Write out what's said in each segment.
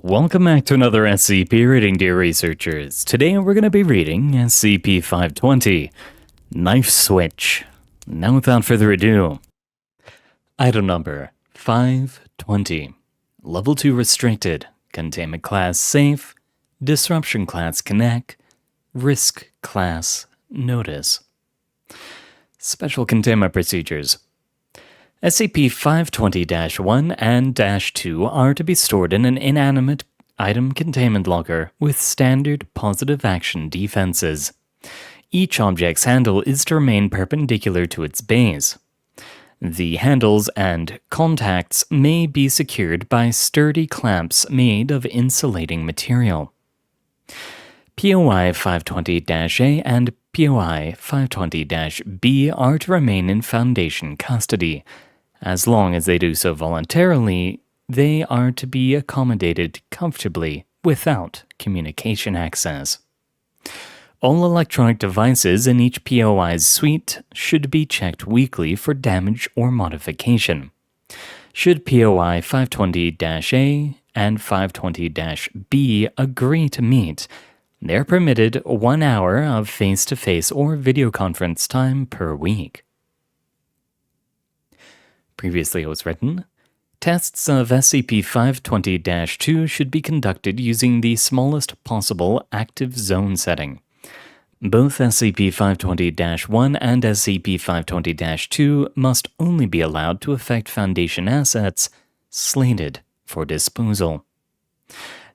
Welcome back to another SCP reading, dear researchers. Today we're going to be reading SCP-520, Knife Switch. Now without further ado, item number 520, Level 2 Restricted, Containment Class Safe, Disruption Class Connect, Risk Class Notice. Special Containment Procedures. SCP-520-1 and -2 are to be stored in an inanimate item containment locker with standard positive action defenses. Each object's handle is to remain perpendicular to its base. The handles and contacts may be secured by sturdy clamps made of insulating material. POI 520-A and POI 520-B are to remain in Foundation custody. As long as they do so voluntarily, they are to be accommodated comfortably without communication access. All electronic devices in each POI's suite should be checked weekly for damage or modification. Should POI 520-A and 520-B agree to meet, they're permitted 1 hour of face-to-face or video conference time per week. Previously it was written, tests of SCP-520-2 should be conducted using the smallest possible active zone setting. Both SCP-520-1 and SCP-520-2 must only be allowed to affect Foundation assets slated for disposal.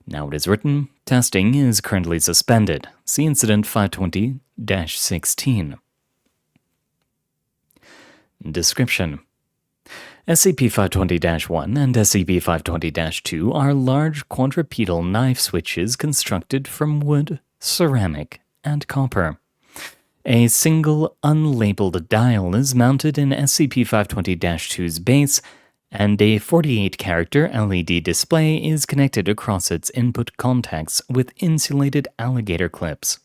Now it is written, testing is currently suspended. See Incident 520-16. Description. SCP-520-1 and SCP-520-2 are large quadrupedal knife switches constructed from wood, ceramic, and copper. A single unlabeled dial is mounted in SCP-520-2's base, and a 48-character LED display is connected across its input contacts with insulated alligator clips.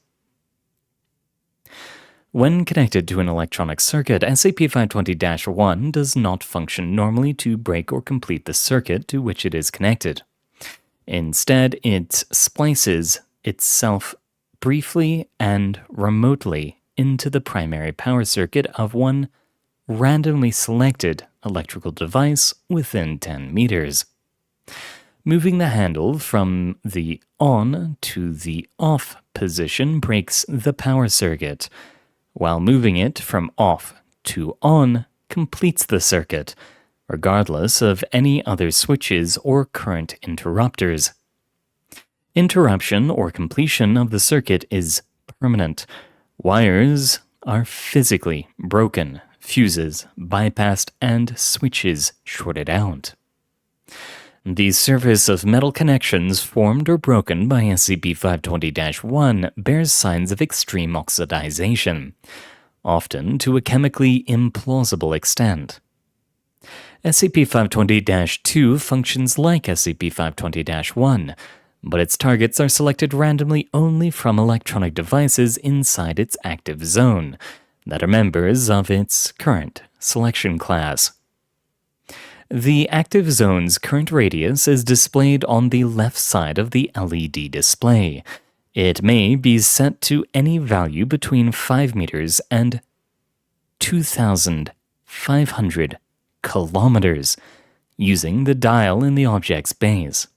When connected to an electronic circuit, SCP-520-1 does not function normally to break or complete the circuit to which it is connected. Instead, it splices itself briefly and remotely into the primary power circuit of one randomly selected electrical device within 10 meters. Moving the handle from the on to the off position breaks the power circuit, while moving it from off to on completes the circuit, regardless of any other switches or current interrupters. Interruption or completion of the circuit is permanent. Wires are physically broken, fuses bypassed, and switches shorted out. The surface of metal connections formed or broken by SCP-520-1 bears signs of extreme oxidization, often to a chemically implausible extent. SCP-520-2 functions like SCP-520-1, but its targets are selected randomly only from electronic devices inside its active zone that are members of its current selection class. The active zone's current radius is displayed on the left side of the LED display. It may be set to any value between 5 meters and 2,500 kilometers, using the dial in the object's base.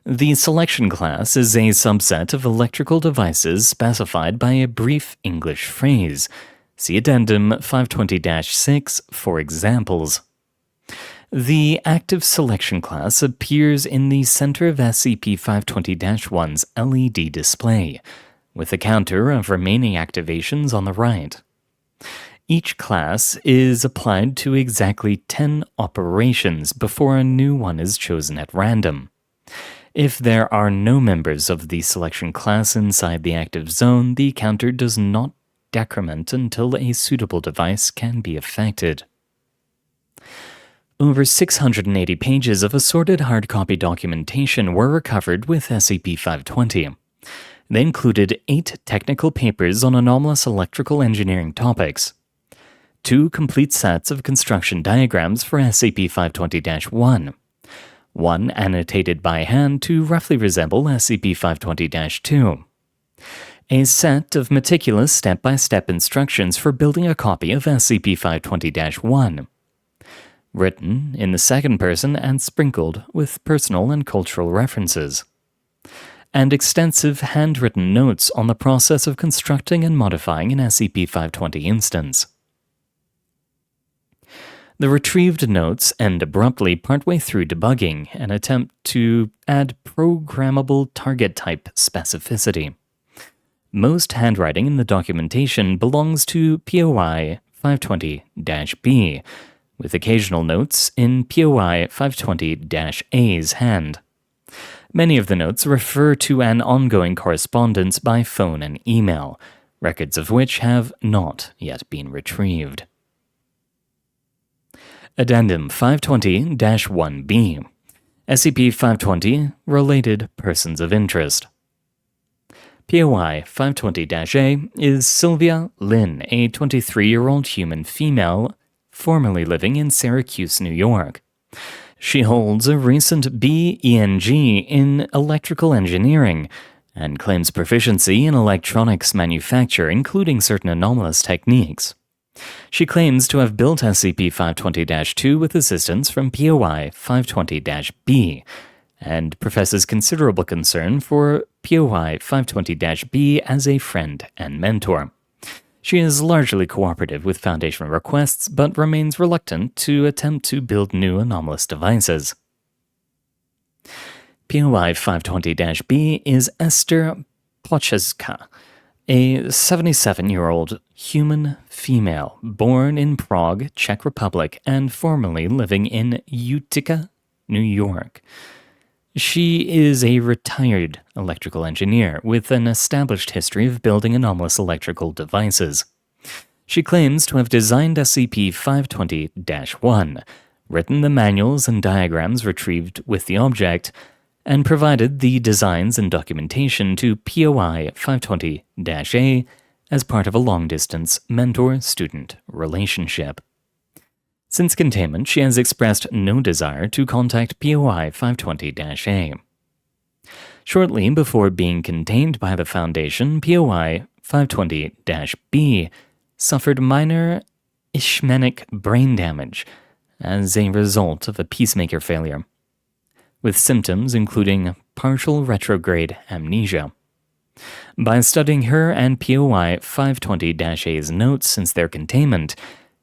The selection class is a subset of electrical devices specified by a brief English phrase. See Addendum 520-6 for examples. The active selection class appears in the center of SCP-520-1's LED display, with a counter of remaining activations on the right. Each class is applied to exactly 10 operations before a new one is chosen at random. If there are no members of the selection class inside the active zone, the counter does not decrement until a suitable device can be affected. Over 680 pages of assorted hard copy documentation were recovered with SCP-520. They included 8 technical papers on anomalous electrical engineering topics, 2 complete sets of construction diagrams for SCP-520-1, one annotated by hand to roughly resemble SCP-520-2. A set of meticulous step-by-step instructions for building a copy of SCP-520-1, written in the second person and sprinkled with personal and cultural references, and extensive handwritten notes on the process of constructing and modifying an SCP-520 instance. The retrieved notes end abruptly partway through debugging an attempt to add programmable target type specificity. Most handwriting in the documentation belongs to POI 520-B, with occasional notes in POI 520-A's hand. Many of the notes refer to an ongoing correspondence by phone and email, records of which have not yet been retrieved. Addendum 520-1B, SCP-520 Related Persons of Interest. POI 520-A is Sylvia Lynn, a 23-year-old human female formerly living in Syracuse, New York. She holds a recent B.Eng. in electrical engineering and claims proficiency in electronics manufacture, including certain anomalous techniques. She claims to have built SCP-520-2 with assistance from POI 520-B, and professes considerable concern for POI 520-B as a friend and mentor. She is largely cooperative with Foundation requests, but remains reluctant to attempt to build new anomalous devices. POI 520-B is Esther Plocheska, a 77-year-old human female born in Prague, Czech Republic, and formerly living in Utica, New York. She is a retired electrical engineer with an established history of building anomalous electrical devices. She claims to have designed SCP-520-1, written the manuals and diagrams retrieved with the object, and provided the designs and documentation to POI 520-A as part of a long-distance mentor-student relationship. Since containment, she has expressed no desire to contact POI 520-A. Shortly before being contained by the Foundation, POI 520-B suffered minor ischemic brain damage as a result of a pacemaker failure, with symptoms including partial retrograde amnesia. By studying her and POI 520-A's notes since their containment,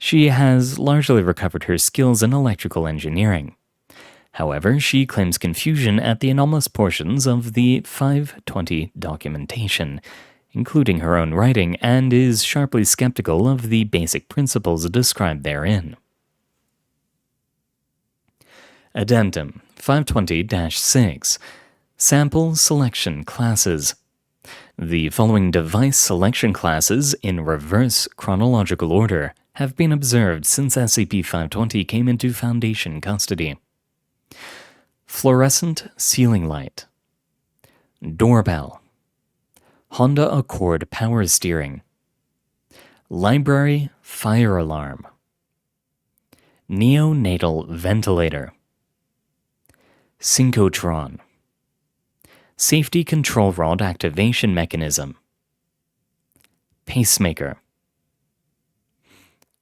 she has largely recovered her skills in electrical engineering. However, she claims confusion at the anomalous portions of the 520 documentation, including her own writing, and is sharply skeptical of the basic principles described therein. Addendum 520-6, Sample Selection Classes. The following device selection classes in reverse chronological order have been observed since SCP-520 came into Foundation custody. Fluorescent ceiling light, doorbell, Honda Accord power steering, library fire alarm, neonatal ventilator, synchrotron, safety control rod activation mechanism, pacemaker.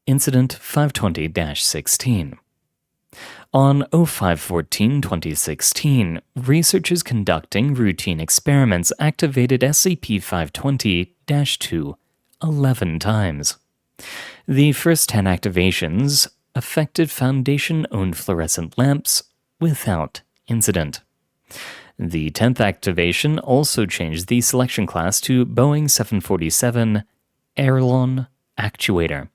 Incident 520-16. On 05/14/2016, researchers conducting routine experiments activated SCP-520-2 11 times. The first 10 activations affected Foundation-owned fluorescent lamps without incident. The 10th activation also changed the selection class to Boeing 747 Airlon Actuator.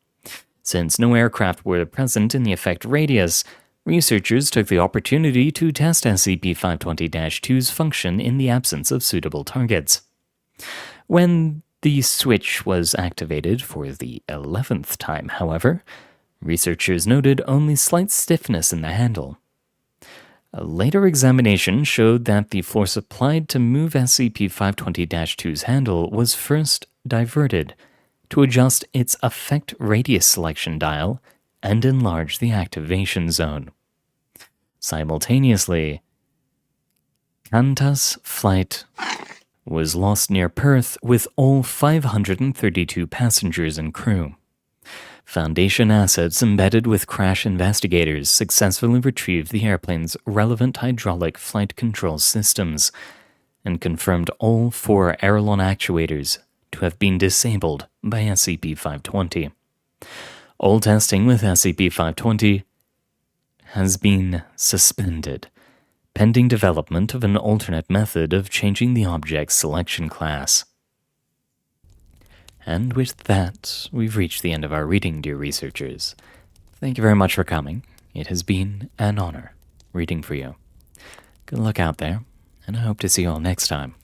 Since no aircraft were present in the effect radius, researchers took the opportunity to test SCP-520-2's function in the absence of suitable targets. When the switch was activated for the 11th time, however, researchers noted only slight stiffness in the handle. A later examination showed that the force applied to move SCP-520-2's handle was first diverted to adjust its effect radius selection dial and enlarge the activation zone. Simultaneously, Qantas flight was lost near Perth with all 532 passengers and crew. Foundation assets embedded with crash investigators successfully retrieved the airplane's relevant hydraulic flight control systems and confirmed all 4 aileron actuators to have been disabled by SCP-520. All testing with SCP-520 has been suspended, pending development of an alternate method of changing the object's selection class. And with that, we've reached the end of our reading, dear researchers. Thank you very much for coming. It has been an honor reading for you. Good luck out there, and I hope to see you all next time.